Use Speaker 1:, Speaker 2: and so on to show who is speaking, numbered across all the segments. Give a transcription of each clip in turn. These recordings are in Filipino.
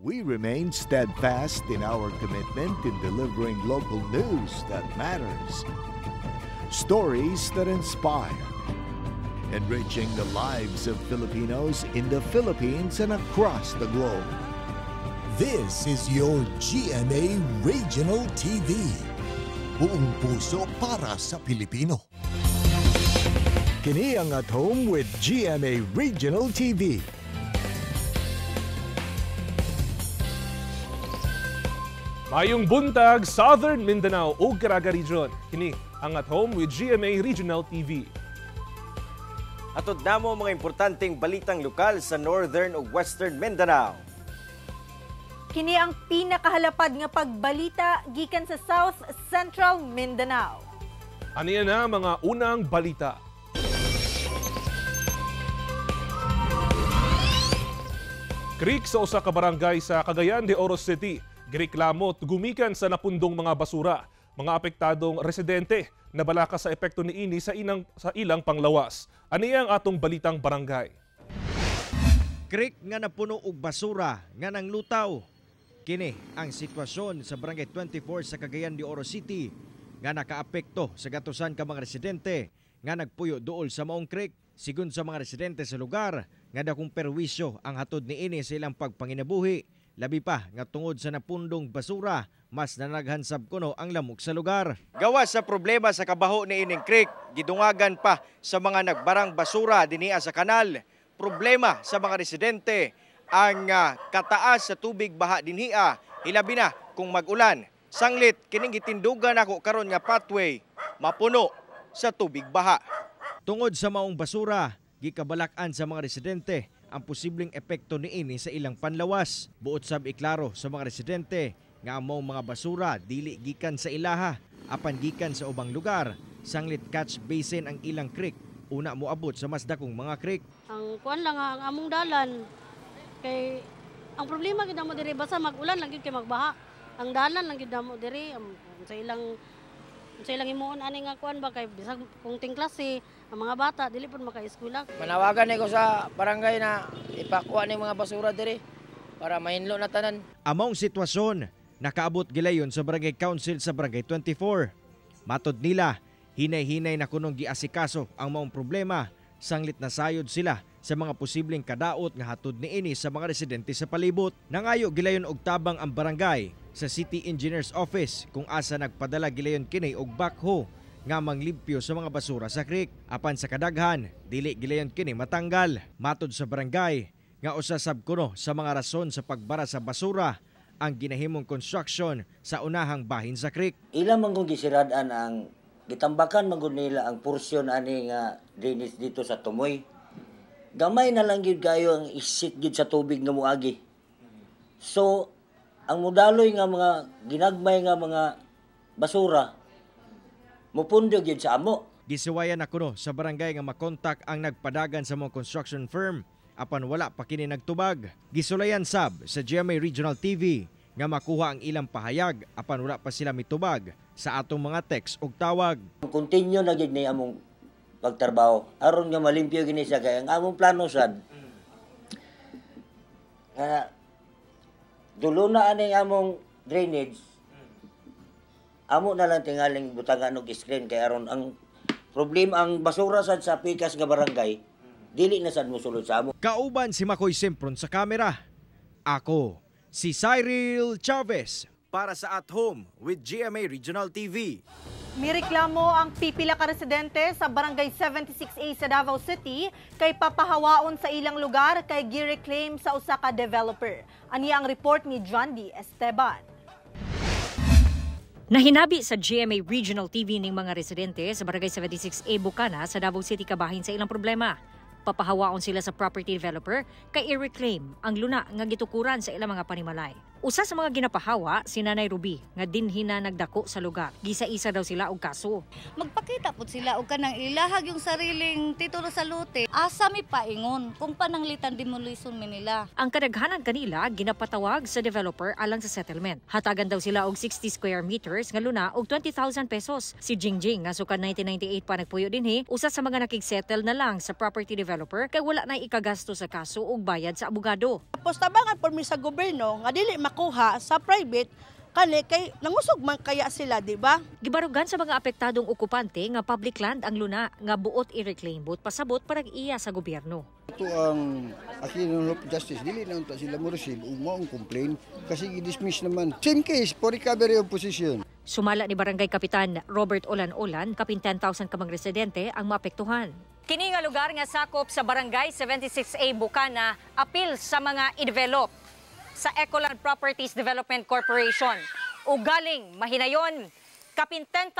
Speaker 1: We remain steadfast in our commitment in delivering local news that matters. Stories that inspire. Enriching the lives of Filipinos in the Philippines and across the globe.
Speaker 2: This is your GMA Regional TV. Buong puso para sa Pilipino.
Speaker 1: Kini ang At Home with GMA Regional TV.
Speaker 3: Mayong buntag, Southern Mindanao ug Caraga Region. Kini ang At Home with GMA Regional TV.
Speaker 4: Atod namo mga importanteng balitang lokal sa Northern ug Western Mindanao.
Speaker 5: Kini ang pinakahalapad nga pagbalita gikan sa South Central Mindanao.
Speaker 3: Aniya na mga unang balita. Creek sa usa ka barangay sa Cagayan de Oro City, gireklamo gumikan sa napundong mga basura. Mga apektadong residente nabalaka sa epekto niini sa ilang panglawas. Aniya ang atong balitang barangay.
Speaker 4: Creek nga napuno og basura nga nanglutaw. Kini ang sitwasyon sa Barangay 24 sa Cagayan de Oro City nga nakaapekto sa gatusan ka mga residente nga nagpuyo duol sa maong creek. Sigon sa mga residente sa lugar nga dakong perwisyo ang hatod niini sa ilang pagpanginabuhi. Labi pa nga tungod sa napundong basura, mas nanaghansab kuno ang lamok sa lugar. Gawas sa problema sa kabaho ni ining creek, gidungagan pa sa mga nagbarang basura dinhi sa kanal. Problema sa mga residente ang kataas sa tubig baha dinhiya, hilabi na kung mag-ulan. Sanglit kining gitindugan ako karon nga pathway mapuno sa tubig baha. Tungod sa maong basura, gikabalakan sa mga residente ang posibleng epekto niini sa ilang panlawas. Buot sab iklaro sa mga residente nga ang maong mga basura dili gikan sa ilaha, apan gikan sa ubang lugar. Sanglit catch basin ang ilang creek, una moabot sa mas dakong mga creek.
Speaker 6: Ang kuan lang ang among dalan kay ang problema gid mo diri basta mag-ulan lang gid kay magbaha. Ang dalan lang gid mo diri sa ilang himuon ani nga kuan ba kay bisag kung ting klase ang mga bata dili pud maka-eskwela.
Speaker 7: Manawagan ko sa barangay na ipakuha ni mga basura diri para mahinlo na tanan. Among
Speaker 4: sitwasyon nakaabot gilayon sa Barangay Council sa Barangay 24. Matod nila, hinay-hinay na kunong giasikaso ang maong problema. Sanglit na sayod sila sa mga posibleng kadaot nga hatod niini sa mga residente sa palibot. Nangayo gilayon og tabang ang barangay sa City Engineer's Office kung asa nagpadala gilayon kini og backhoe nga manglimpyo sa mga basura sa creek. Apan sa kadaghan, dili gilayon kini matanggal. Matod sa barangay nga usasab kuno sa mga rason sa pagbara sa basura ang ginahimong construction sa unahang bahin sa creek.
Speaker 8: Ilang man kung gisiradan ang gitambakan man gud nila ang porsyon ani nga drainage dito sa Tumoy. Gamay na lang gyud kayo ang isit gyud sa tubig nga moagi. So ang modaloy nga mga ginagmay nga mga basura mupundo gyud sa amo.
Speaker 4: Gisiwayan na kuno sa barangay nga makontak ang nagpadagan sa mga construction firm apan wala pa kini nagtubag. Gisulayan sab sa GMA Regional TV nga makuha ang ilang pahayag apan wala pa sila mitubag sa atong mga text ug tawag.
Speaker 8: Continue na gid ni among pagtrabaho aron nga malimpyo gini siya kay ang among plano sad. Dulo na ani among drainage. Amo na lang tingaling butangan og screen kay aron ang problema ang basura sad sa pikas nga barangay dili na sad mosulod sa amo.
Speaker 4: Kauban si Makoy Sempron sa kamera. Ako si Cyril Chavez para sa At Home with GMA Regional TV.
Speaker 5: Mireklamo ang pipila ka residente sa Barangay 76A sa Davao City kay papahawaon sa ilang lugar kay gireclaim sa usa ka developer. Ani ang report ni John D. Esteban.
Speaker 9: Nahinabi sa GMA Regional TV ning mga residente sa Barangay 76A Bukana sa Davao City kabahin sa ilang problema. Papahawaon sila sa property developer kay i-reclaim ang luna nga gitukuran sa ilang mga panimalay. Usa sa mga ginapahawa si Nanay Ruby nga dinhi na nagdako sa lugar. Gisa-isa daw sila og kaso.
Speaker 10: Magpakita po sila og kanang ilahag yung sariling titulo sa lote. Asa mi paingon kung pananglitan demolition mi nila.
Speaker 9: Ang kadaghanan kanila ginapatawag sa developer alang sa settlement. Hatagan daw sila og 60 square meters nga luna og 20,000 pesos. Si Jingjing nga sukad 1998 pa nagpuyo dinhi, usa sa mga nakigsettle na lang sa property developer kay wala na ikagasto sa kaso og bayad sa abogado.
Speaker 11: Tapos tabangan por mi sa gobyerno nga dili makuha sa private kani kay nangusog man kaya sila, di ba?
Speaker 9: Gibarugan sa mga apektadong okupante nga public land ang luna nga buot i-reclaim but pasabot parang iya sa gobyerno.
Speaker 12: Ito ang Aquino Justice, dili na unta sila mo receive o maong complain kasi i-dismiss naman. Same case for recovery of possession.
Speaker 9: Sumala ni Barangay Kapitan Robert Olan-Olan, kapin 10,000 ka mga residente ang maapektuhan. Kini nga lugar nga sakop sa Barangay 76A Bukana, apil sa mga i-develop sa Ecoland Properties Development Corporation. O galing mahinayon, kapin 10,000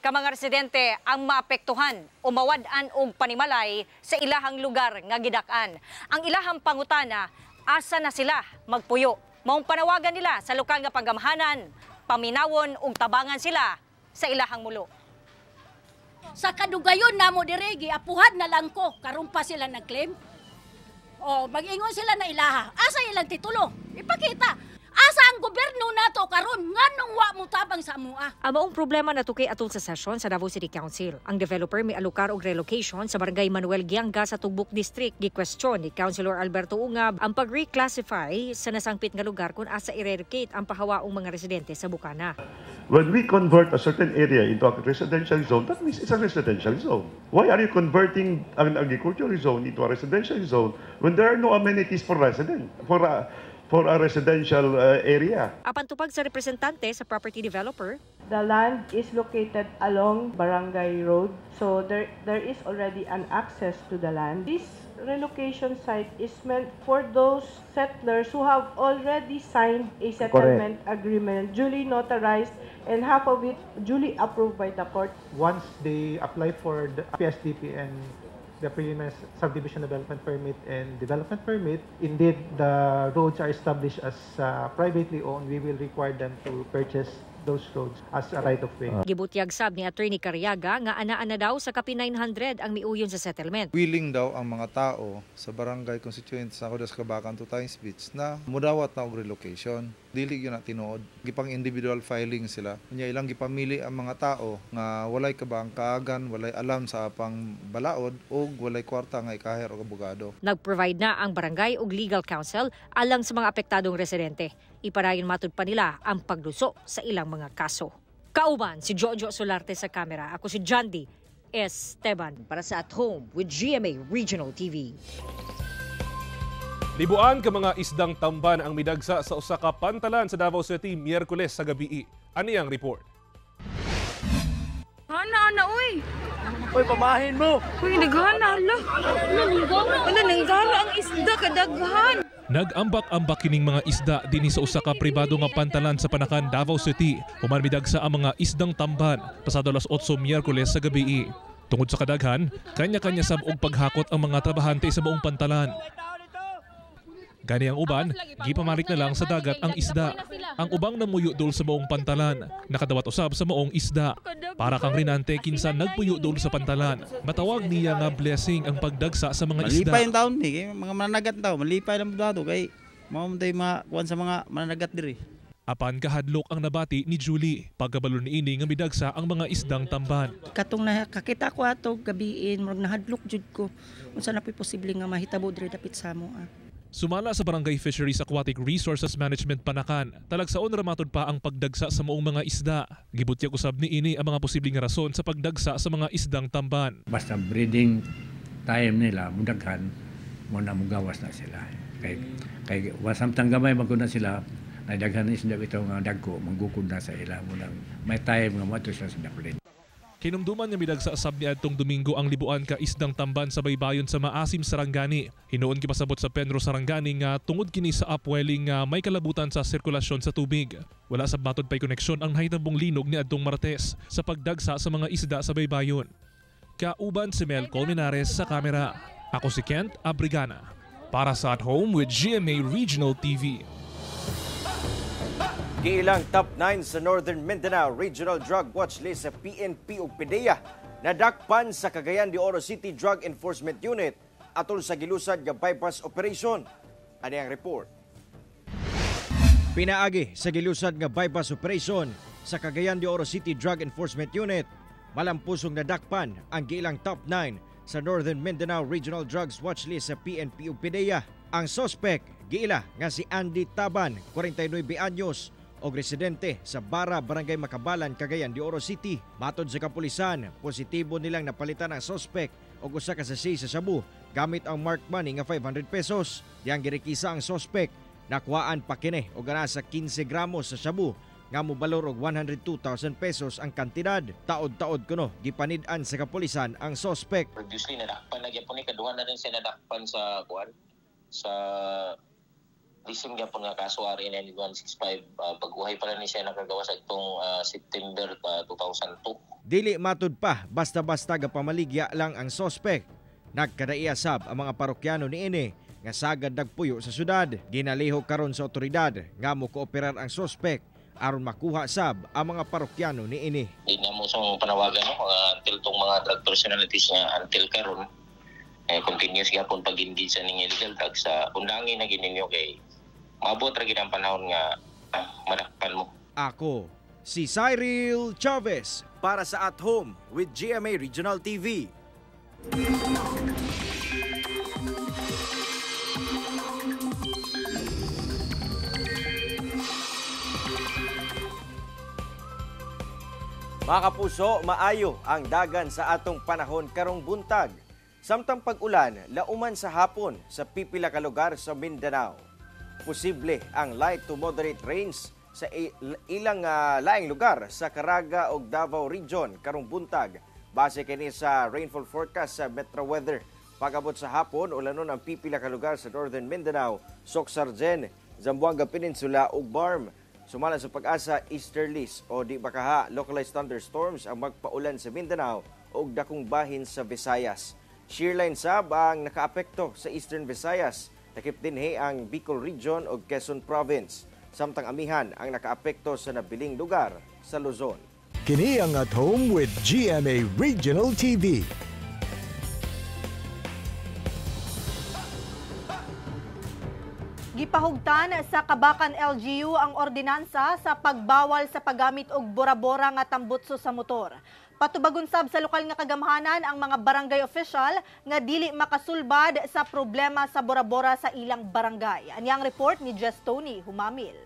Speaker 9: ka mga residente ang maapektuhan o mawad-an og panimalay sa ilahang lugar nga gidak-an. Ang ilahang pangutana, asa na sila magpuyo? Maong panawagan nila sa lokal nga panggamhanan, paminawon og tabangan sila sa ilahang mulo.
Speaker 13: Sa kadugayon namo dire giapuhan na lang ko karon pa sila nag-claim. O mag-ingon sila na ilaha. Asa ilang titulo? Ipakita. Asa ang gobyerno nato karon nganong wa mo tabang sa amua?
Speaker 9: Ang maong problema natukay atol sa session sa Davao City Council. Ang developer may alukar og relocation sa Barangay Manuel Gianga sa Tugbok District. Gi-question ni Councilor Alberto Ungab ang pag-reclassify sa nasangpit nga lugar kung asa i-relocate ang pahawaong mga residente sa Bukana.
Speaker 14: When we convert a certain area into a residential zone, that means it's a residential zone. Why are you converting an agricultural zone into a residential zone when there are no amenities for a residential area?
Speaker 9: Apan tupag sa representante sa property developer,
Speaker 15: the land is located along Barangay Road, so there is already an access to the land. This relocation site is meant for those settlers who have already signed a settlement agreement, duly notarized, and half of it duly approved by the court.
Speaker 16: Once they apply for the PSDP and the preliminary subdivision development permit and development permit, indeed the roads are established as privately owned, we will require them to purchase those roads as a right of way.
Speaker 9: Gibutyag sab ni Attorney Cariaga nga anaa na daw sa kapin 900 ang miuyon sa settlement.
Speaker 17: Willing daw ang mga tao sa barangay constituent sa Codas Cabacan to Times Beach na mudawat na og relocation. Dili yun na tinuod. Gipang individual filing sila. Kanya ilang gipamili ang mga tao nga walay kabang kaagan, walay alam sa apang balaod o walay kwarta nga ikahir og abogado.
Speaker 9: Nag-provide na ang barangay og legal counsel alang sa mga apektadong residente. Ipadayon matud pa nila ang pagluso sa ilang mga kaso. Kauban si Jojo Solarte sa kamera. Ako si Jandy Esteban para sa At Home with GMA Regional TV.
Speaker 3: Libuan ka mga isdang tamban ang midagsa sa usa ka pantalan sa Davao City Miyerkules sa gabi. Ani ang report?
Speaker 18: Ana, uy!
Speaker 19: Uy, pamahin mo!
Speaker 18: Uy, naghana, hala! Nananggala ang isda, kadaghan!
Speaker 3: Nag-ambak-ambak kining mga isda dinhi sa usa ka pribado nga pantalan sa Panakan, Davao City. Human midagsa ang mga isdang tamban pasado alas 8 Miyerkules sa gabi. Tungod sa kadaghan, kanya-kanya sab og paghakot ang mga trabahante sa buong pantalan. Gani ang uban, gipamarik na lang sa dagat ang isda. Ang ubang namuyo dol sa buong pantalan, nakadawat usab sa buong isda. Para kang rinante kinsan nagpuyo dol sa pantalan. Matawag niya nga blessing ang pagdagsa sa mga isda.
Speaker 20: Malipay ang taon ni, mga mananagat daw, malipay lang daw kay maumday makuan sa mga mananagat diri.
Speaker 3: Apan kahadlok ang nabati ni Julie. Pagkabalo ni ini nga midagsa ang mga isdang tamban.
Speaker 21: Katong nakakita ko ato gabiin, murag nahadlok jud ko. Unsa na po'y posible nga mahitabo diri dapit sa amo.
Speaker 3: Sumala sa Barangay Fisheries Aquatic Resources Management Panakan, talagsaon ramatod pa ang pagdagsa sa maong mga isda. Gibutyag usab ni ini ang mga posibleng rason sa pagdagsa sa mga isdang tamban.
Speaker 22: Basta breeding time nila, mudaghan, muna mugawas na sila. Kay wasamtang gamay magkuna sila, nadaghan na isda ito nga dagko, manggukod na sa ila. May time nga mato sila sa daplin.
Speaker 3: Hinumduman nga midagsa sab niadtong Domingo ang libuan ka isdang tamban sa baybayon sa Maasim, Sarangani. Hinuon kipasabot sa Penro, Sarangani nga tungod kini sa upwelling nga may kalabutan sa sirkulasyon sa tubig. Wala sab matod pay koneksyon ang nahitambong linog niadtong Martes sa pagdagsa sa mga isda sa baybayon. Kauban si Mel Colmenares sa kamera. Ako si Kent Abrigana para sa At Home with GMA Regional TV.
Speaker 4: Giilang top 9 sa Northern Mindanao Regional Drug Watch List sa PNP ug PDEA nadakpan sa Cagayan de Oro City Drug Enforcement Unit atol sa gilusad nga bypass operation. Ani ang report. Pinaagi sa gilusad nga bypass operation sa Cagayan de Oro City Drug Enforcement Unit, malampusong nadakpan ang giilang top 9 sa Northern Mindanao Regional Drugs Watch List sa PNP ug PDEA. Ang suspect giila nga si Andy Taban, 49 anyos, og residente sa Bara, Barangay Makabalan, Cagayan de Oro City. Matod sa kapulisan, positibo nilang napalitan ang suspect og usa ka sachet sa shabu gamit ang marked money nga 500 pesos. Diyang girikisa ang suspect, nakuhaan pa kini og ana sa 15 gramos sa shabu nga mobalor og 102,000 pesos ang kantidad. Taod-taod kuno gipanid-an sa kapulisan ang suspect.
Speaker 1: Previously nadakpan na gyapon ni kaduha na rin siya nadakpan sa kuan sa Lisim gyapon nga kaso RA 9165. Pag-uhay pa rin siya nakagawa sa itong September 2002.
Speaker 4: Dili matud pa basta-basta gapamaligya lang ang suspect. Nagkadaiya sab ang mga parokyano niini nga sagad nagpuyo sa syudad. Ginalihok karon sa otoridad nga mo-kooperar ang suspect aron makuha sab ang mga parokyano niini.
Speaker 1: Di na mo sang panawagan until tong mga drug personalities nga until karon continuous gyapon pag-engage sa ning illegal drugs sa undangin na gininyo kay maabot ra gid ang panahon nga madakpan mo.
Speaker 4: Ako si Cyril Chavez para sa At Home with GMA Regional TV. Mga kapuso, maayo ang dagan sa atong panahon karong buntag. Samtang pag-ulan, lauman sa hapon sa pipila ka lugar sa Mindanao. Posible ang light to moderate rains sa ilang laing lugar sa Caraga ug Davao Region karong buntag. Base kini sa rainfall forecast sa Metro Weather. Pag-abot sa hapon, ulanon ang pipila ka lugar sa Northern Mindanao, Socsargen, Zamboanga Peninsula ug Barm. Sumala sa pag-asa, easterlies o di bakaha, localized thunderstorms ang magpaulan sa Mindanao ug dakong bahin sa Visayas. Shearline sab ang nakaapekto sa Eastern Visayas. Takip dinhi ang Bicol Region o Quezon Province. Samtang amihan ang nakaapekto sa nabiling lugar sa Luzon.
Speaker 2: Kini ang At Home with GMA Regional TV.
Speaker 5: Gipahugtan sa Kabakan LGU ang ordinansa sa pagbawal sa paggamit og bora-bora nga tambutso sa motor. Patubagon sab sa lokal nga kagamhanan ang mga barangay official nga dili makasulbad sa problema sa bora-bora sa ilang barangay. Anyang report ni Jess Tony Humamil.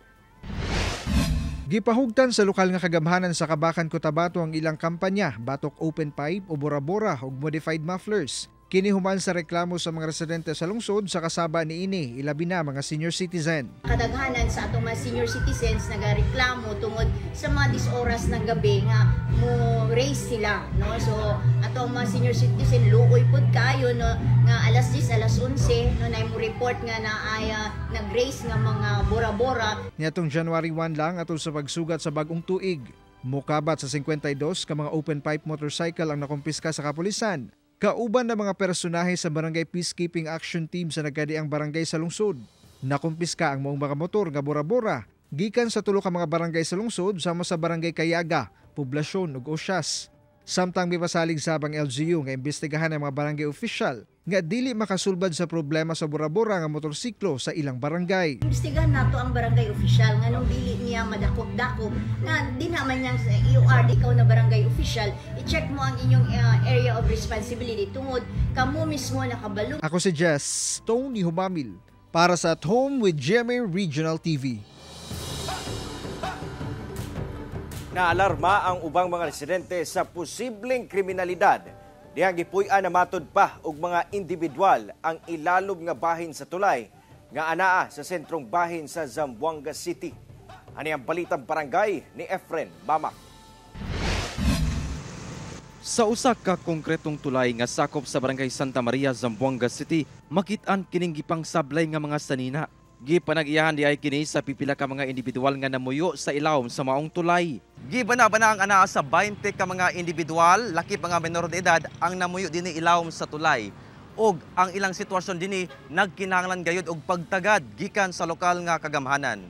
Speaker 23: Gipahugtan sa lokal nga kagamhanan sa Kabakan, Cotabato ang ilang kampanya, batok open pipe o bora-bora ug modified mufflers. Kini human sa reklamo sa mga residente sa lungsod sa kasaba niini, ilabi na mga senior citizen.
Speaker 24: Kadaghanan sa atong mga senior citizens nagareklamo tungod sa mga disoras ng gabi nga mo raise sila, no? So atong mga senior citizen luoy pud kayo no nga alas 10 alas 11 no nay mo report nga naay nag-raise nga mga bora-bora.
Speaker 23: Niadtong January 1 lang atol sa pagsugat sa bagong tuig, mokabat sa 52 ka mga open pipe motorcycle ang nakumpiska sa kapulisan. Kauban na mga personahe sa Barangay Peacekeeping Action Team sa nagkadiang barangay sa lungsod. Nakumpiska ang mga motor nga bora-bora gikan sa tulo ka mga barangay sa lungsod sama sa Barangay Kayaga, Poblasyon ug Osyas. Samtang mipasalig sabang LGU nga imbestigahan ang mga barangay official nga dili makasulbad sa problema sa bora-bora nga motorsiklo sa ilang barangay.
Speaker 24: Imbestigahan nato ang barangay official nga nung dili niya madakop-dakop na di naman niyang sa EOR ikaw na barangay official, i-check mo ang inyong area of responsibility tungod kamo mismo nakabalo.
Speaker 23: Ako si Jess Tony Humamil para sa At Home with GMA Regional TV.
Speaker 4: Naalarma ang ubang mga residente sa posibleng kriminalidad. Dihang gipuy-an na matod pa og mga individual ang ilalob nga bahin sa tulay nga anaa sa sentrong bahin sa Zamboanga City. Ani ang balitang barangay ni Efren Bamak.
Speaker 25: Sa usa ka konkretong tulay nga sakop sa Barangay Santa Maria, Zamboanga City, makit-an kining gipang sablay nga mga sanina. Gipanag-iyahan di ay kini sa pipila ka mga individual nga namuyo sa ilawom sa maong tulay.
Speaker 26: Gibana-bana ang anaa sa 20 ka mga individual, lakip mga menor de edad ang namuyo dinhi ilawom sa tulay. Og ang ilang sitwasyon dinhi nagkinahanglan gayud og pagtagad gikan sa lokal nga kagamhanan.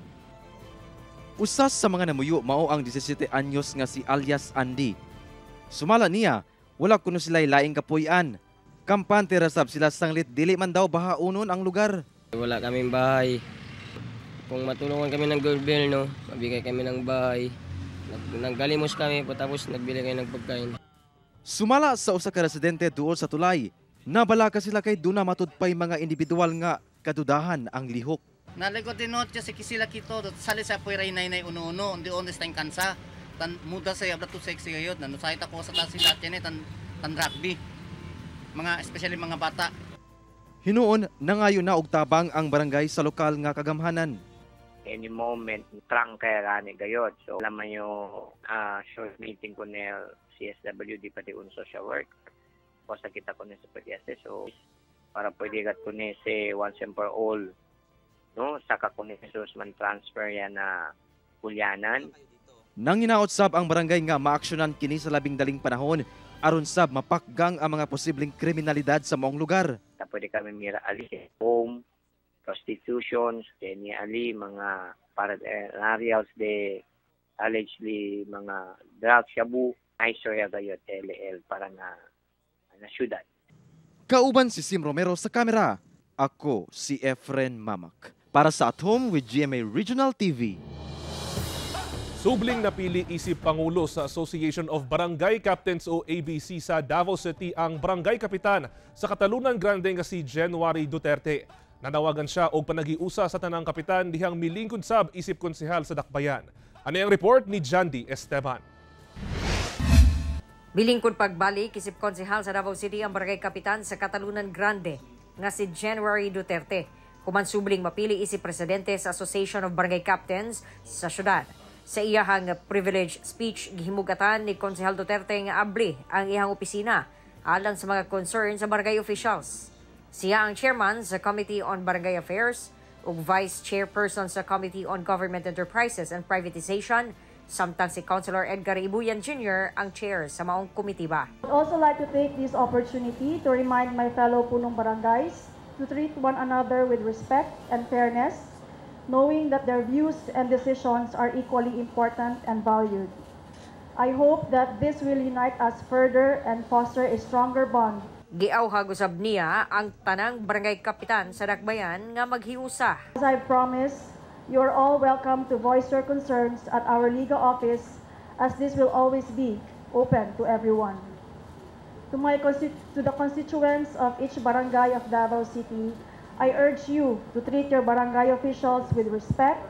Speaker 25: Usas sa mga namuyo mao ang 17 anyos nga si alias Andy. Sumala niya, wala kuno sila'y laing kapuy-an. Kampante rasab sila sanglit dili man daw bahaunon ang lugar.
Speaker 6: Wala kaming bahay. Kung matulungan kami ng gobyerno, mabigay kami ng bahay. Naggalimos kami patapos nagbili kayo ng pagkain.
Speaker 25: Sumala sa usa ka residente duol sa tulay, nabalaka sila kay duna matudpay mga individual nga kadudahan ang lihok.
Speaker 7: Nalagotinot siya si kisila kito, sali sa puiray nainay uno-uno, hindi ones tayong kansa. Tan muda sa yabla to sexy ngayon, nanusay ako sa tasilat yan tan rugby. Mga especially mga bata.
Speaker 25: Hinuon nangayo na og tabang ang barangay sa lokal nga kagamhanan.
Speaker 8: Any moment, trang kaya gani gayod. So, alam mo yung short meeting ko na CSWD pati un social work. Basta kita ko na sa PDS. So, para pwede gat ko na si once and for all. No? Saka ko na man transfer yan na kulyanan.
Speaker 25: Nang hinaot sab ang barangay nga maaksyonan kini sa labing daling panahon, aron sab mapakgang ang mga posibleng kriminalidad sa maong lugar.
Speaker 8: Pwede kami mira ali home, prostitutions, kanya ali mga paranormals de allegedly mga drug shabu, istorya gayot LL para na syudad.
Speaker 25: Kauban si Sim Romero sa kamera. Ako si Efren Mamak. Para sa At Home with GMA Regional TV.
Speaker 3: Subling napili isip Pangulo sa Association of Barangay Captains o ABC sa Davao City ang barangay kapitan sa Katalunan Grande nga si January Duterte. Nanawagan siya og panagiusa sa tanang kapitan dihang milingkod sab isip konsehal sa Dakbayan. Ano ang report ni Jandy Esteban?
Speaker 9: Milingkod pagbalik isip konsehal sa Davao City ang barangay kapitan sa Katalunan Grande nga si January Duterte. Human subling mapili isip presidente sa Association of Barangay Captains sa syudad. Sa iyahang privilege speech, gihimugatan ni Konsehal Duterte nga abli ang iyang opisina alang sa mga concern sa barangay officials. Siya ang chairman sa Committee on Barangay Affairs ug vice chairperson sa Committee on Government Enterprises and Privatization, samtang si Councilor Edgar Ibuyan Jr. ang chair sa maong komitiba.
Speaker 10: I'd also like to take this opportunity to remind my fellow punong barangays to treat one another with respect and fairness, knowing that their views and decisions are equally important and valued. I hope that this will unite us further and foster a stronger bond.
Speaker 9: Giawhag usab niya ang tanang barangay kapitan sa Dakbayan nga maghiusa.
Speaker 10: As I promised, you are all welcome to voice your concerns at our legal office, as this will always be open to everyone. To the constituents of each barangay of Davao City, I urge you to treat your barangay officials with respect,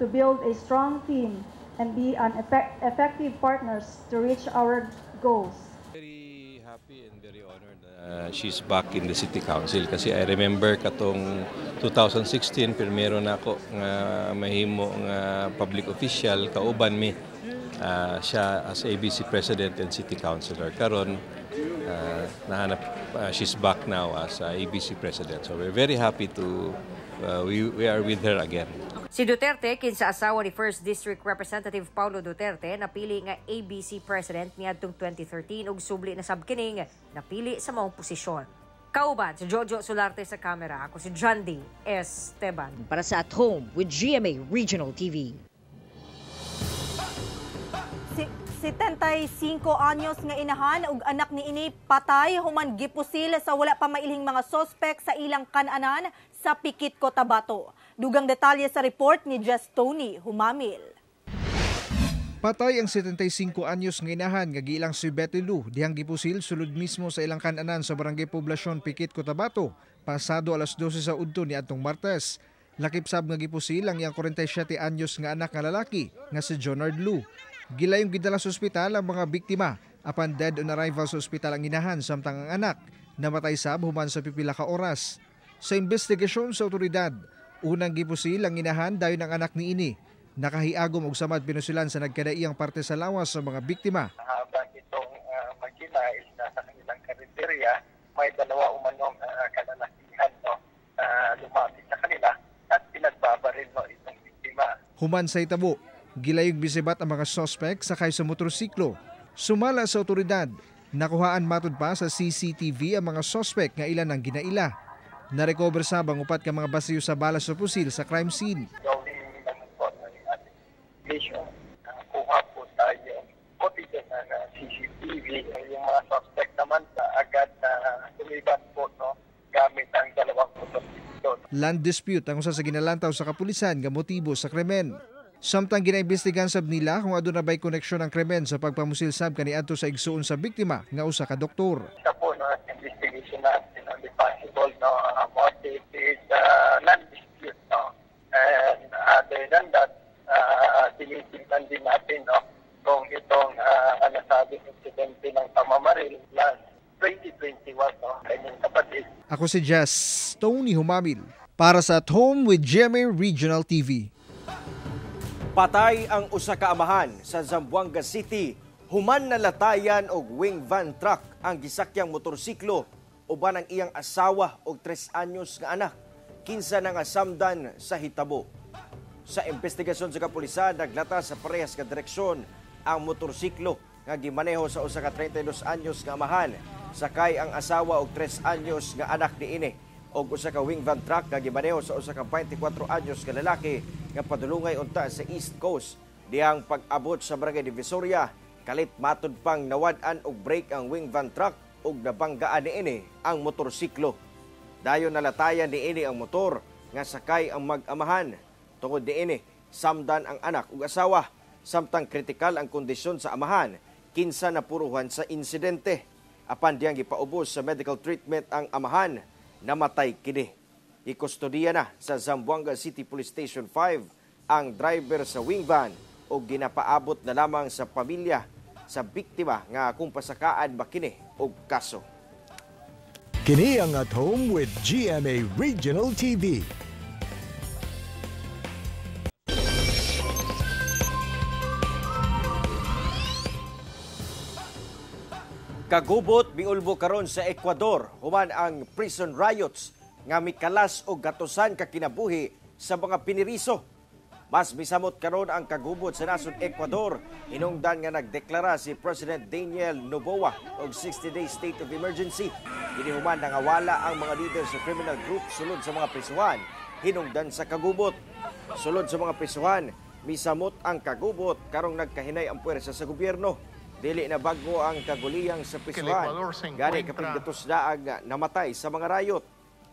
Speaker 10: to build a strong team, and be an effective partners to reach our goals.
Speaker 11: Very happy and very honored she's back in the City Council kasi I remember katong 2016 primero na ako nga mahimo nga public official kauban mi siya as ABC President and City Councilor. Karon nahanap she's back now as ABC President. So we're very happy to we are with her again.
Speaker 9: Si Duterte kinsa asawa ni 1st District Representative Paulo Duterte napili nga ABC President niadtong 2013 ug subli na sabkining napili sa maong posisyon. Kauban si Jojo Solarte sa kamera, ako si Jandy Esteban.
Speaker 12: Para sa At Home with GMA Regional TV.
Speaker 5: 75 anyos nga inahan ug anak ni ini patay human gipusil sa wala pa mailhing mga sospek sa ilang kan-anan sa Pikit, Cotabato. Dugang detalye sa report ni Jess Tony Humamil.
Speaker 23: Patay ang 75 anyos nga inahan nga giilang si Betty Lou dihang gipusil sulod mismo sa ilang kan-anan sa Barangay Poblasyon, Pikit, Cotabato pasado alas 12 sa udto niadtong Martes. Lakip sab nga gipusil ang iyang 47 anyos nga anak nga lalaki nga si Jonard Lou. Gilayong gidala sa ospital ang mga biktima apan dead on arrival sa ospital ang inahan samtang ang anak namatay sab human sa pipila ka oras. Sa investigasyon sa otoridad, unang gipusil ang inahan dayon ang anak ni ini. Nakahiagom og samad pinusilan sa nagkadaiyang parte sa lawas sa mga biktima.
Speaker 27: Habang itong magina is nasa kanilang karinderya, may dalawa umanong kalalakihan lumapit sa kanila at pinagbabaril itong biktima.
Speaker 23: Human sa itabo, gilayog bisibat ang mga suspect sakay sa motorsiklo. Sumala sa otoridad, nakuhaan matud pa sa CCTV ang mga suspect nga ilan ang ginaila. Narecover sabang upat ka mga basiyo sa bala sa pusil sa crime scene.
Speaker 27: investigation. Kuha po tayo footage ng CCTV. Yung mga suspect naman agad na lumiban po, no, gamit ang dalawang motorsiklo.
Speaker 23: Land dispute ang usa sa ginalantaw sa kapulisan nga motibo sa krimen. Samtang ginaimbestigahan sab nila kung aduna ba'y koneksyon ang krimen sa pagpamusilsab kaniadto sa igsuon sa biktima nga usa ka doktor.
Speaker 27: Sa po no, investigation natin on the possible no, motive is land dispute. No? And other than that, tinitingnan din natin no, kung itong nasabi insidente ng pamamaril last 2021 no, kanyang kapatid.
Speaker 23: Ako si Jess Tony Humamil para sa At Home with GMA Regional TV.
Speaker 4: Patay ang usa ka amahan sa Zamboanga City. Human na latayan og wing van truck ang gisakyang motorsiklo uban ang iyang asawa og 3 anyos nga anak. Kinsa na nga samdan sa hitabo. Sa investigasyon sa kapulisan, naglata sa parehas ka direksyon ang motorsiklo nga gimaneho sa usa ka 32 anyos nga amahan. Sakay ang asawa og 3 anyos nga anak niini og usa ka wing van truck nga gimaneho sa usa ka 24 anyos nga lalaki nga padulungay unta sa East Coast. Dihang pag-abot sa Barangay Divisoria, kalit matud pang nawad-an og brake ang wing van truck og nabanggaan niini ang motorsiklo. Dayon nalatayan niini ang motor nga sakay ang mag-amahan. Tungod niini, samdan ang anak ug asawa. Samtang kritikal ang kondisyon sa amahan, kinsa napuruhan sa insidente. Apan diyang gipaubos sa medical treatment ang amahan, namatay kini. Ikustodiya na sa Zamboanga City Police Station 5 ang driver sa wing van o ginapaabot na lamang sa pamilya sa biktima nga kung pasakaan ba kini og kaso.
Speaker 2: Kini ang At Home with GMA Regional TV.
Speaker 4: Kagubot miulbo karon sa Ecuador human ang prison riots nga mikalas og gatusan ka kinabuhi sa mga piniriso. Mas misamot karon ang kagubot sa nasod Ecuador hinungdan nga nagdeklara si President Daniel Noboa og 60-day state of emergency. Inihuman nangawala ang mga leader sa criminal group sulod sa mga prisuhan hinungdan sa kagubot. Sulod sa mga prisuhan, misamot ang kagubot karong nagkahinay ang puwersa sa gobyerno. Dili na bago ang kaguliyang sa prisuhan. Gani kapag gatos daag namatay sa mga riot.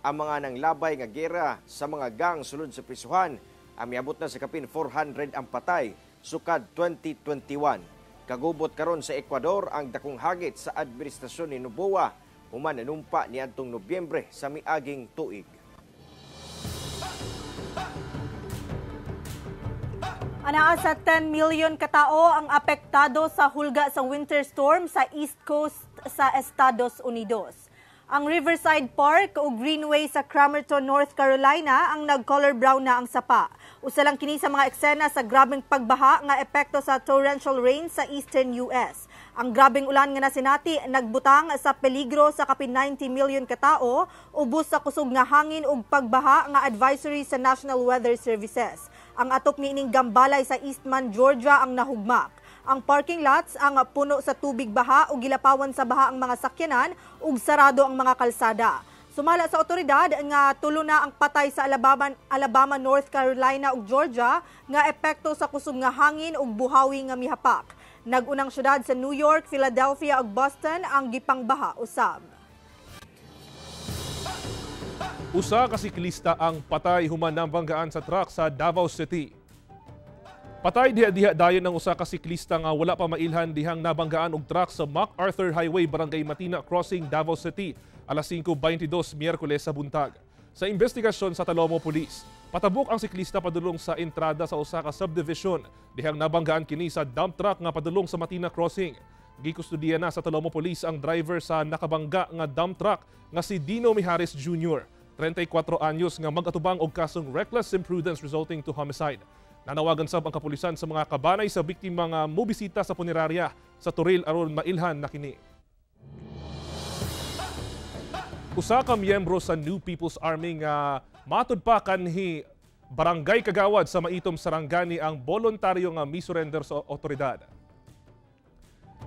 Speaker 4: Ang mga nanglabay nga gera sa mga gang sulod sa prisuhan, amiabot na sa kapin 400 ang patay, sukad 2021. Kagubot karon sa Ecuador ang dakong hagit sa administrasyon ni Noboa, human nanumpa niadtong Nobyembre sa miaging tuig.
Speaker 5: Anaa sa 10 million katao ang apektado sa hulga sa winter storm sa East Coast sa Estados Unidos. Ang Riverside Park o Greenway sa Cramerton, North Carolina ang nag-color brown na ang sapa. Usa lang kini sa mga eksena sa grabeng pagbaha nga epekto sa torrential rain sa eastern US. Ang grabeng ulan nga nasinati nagbutang sa peligro sa kapin 90 million katao ubos sa kusog nga hangin ug pagbaha nga advisory sa National Weather Services. Ang atok niining gambalay sa Eastman, Georgia ang nahugmak. Ang parking lots ang puno sa tubig baha ug gilapawan sa baha ang mga sakyanan ug sarado ang mga kalsada. Sumala sa otoridad nga tulo na ang patay sa Alabama, North Carolina ug Georgia nga epekto sa kusog nga hangin ug buhawi nga mihapak. Nagunang syudad sa New York, Philadelphia ug Boston ang gipangbaha usab.
Speaker 3: Usa ka siklista ang patay human ng banggaan sa truck sa Davao City. Patay diha-diha dayon ng usa ka siklista nga wala pa mailhan dihang nabanggaan og truck sa MacArthur Highway, Barangay Matina Crossing, Davao City, alas 5:22 Miyerkules sa buntag. Sa investigasyon sa Talomo Police, patabok ang siklista padulong sa entrada sa usa ka subdivision dihang nabanggaan kini sa dump truck nga padulong sa Matina Crossing. Gikustudiya na sa Talomo Police ang driver sa nakabangga nga dump truck nga si Dino Mijares Jr., 34 anyos nga mag-atubang og kasong reckless imprudence resulting to homicide. Nanawagan sab ang kapulisan sa mga kabanay sa biktima nga mobisita sa punerarya sa Toril aron mailhan na kini. Usa ka miyembro sa New People's Army nga matud pa kanhi barangay kagawad sa Maitom, Sarangani ang voluntaryo nga misurrender sa otoridad.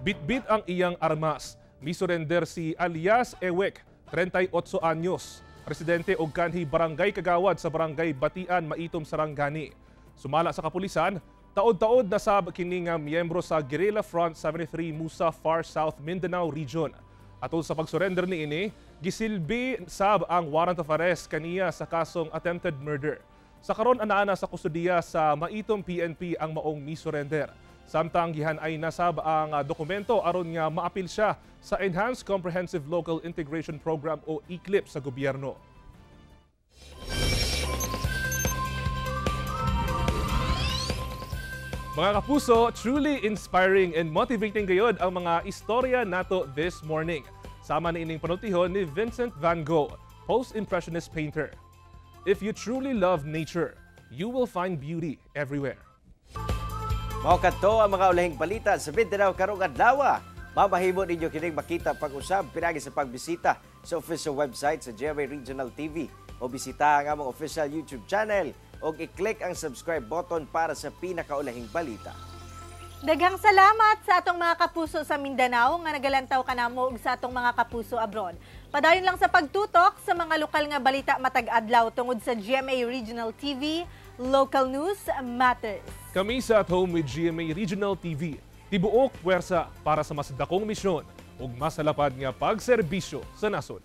Speaker 3: Bitbit ang iyang armas. Misurrender si Alias Ewek, 38 anyos. Presidente og kanhi barangay kagawad sa barangay Batian, Maitom, Sarangani. Sumala sa kapulisan, Taod-taod na sab kini nga miyembro sa Guerrilla Front 73 Musa Far South Mindanao Region. Atol sa pagsurrender ni ini, gisilbi sab ang warrant of arrest kaniya sa kasong attempted murder. Sa karon anaana sa kustudiya sa Maitom PNP ang maong mi-surrender. Samtang gihan ay nasab ang dokumento aron nga maapil siya sa Enhanced Comprehensive Local Integration Program o ECLIP sa gobyerno. Mga kapuso, truly inspiring and motivating gayod ang mga istorya nato this morning. Sama na ining panultihon ni Vincent van Gogh, post-impressionist painter. If you truly love nature, you will find beauty everywhere.
Speaker 13: Mao kadto ang mga ulahing balita sa Mindanao karong adlaw. Mamahimo ninyo kining makita pag-usab pinagi sa pagbisita sa official website sa GMA Regional TV o bisita ang among official YouTube channel o i-click ang subscribe button para sa pinakaulahing balita.
Speaker 5: Daghang salamat sa atong mga kapuso sa Mindanao nga nagalantaw kanamo ug sa atong mga kapuso abroad. Padayon lang sa pagtutok sa mga lokal nga balita matag adlaw tungod sa GMA Regional TV, Local News Matters.
Speaker 3: Kami sa At Home with GMA Regional TV, tibuok puwersa para sa mas dakong misyon ug mas lapad nga pagserbisyo sa nasod.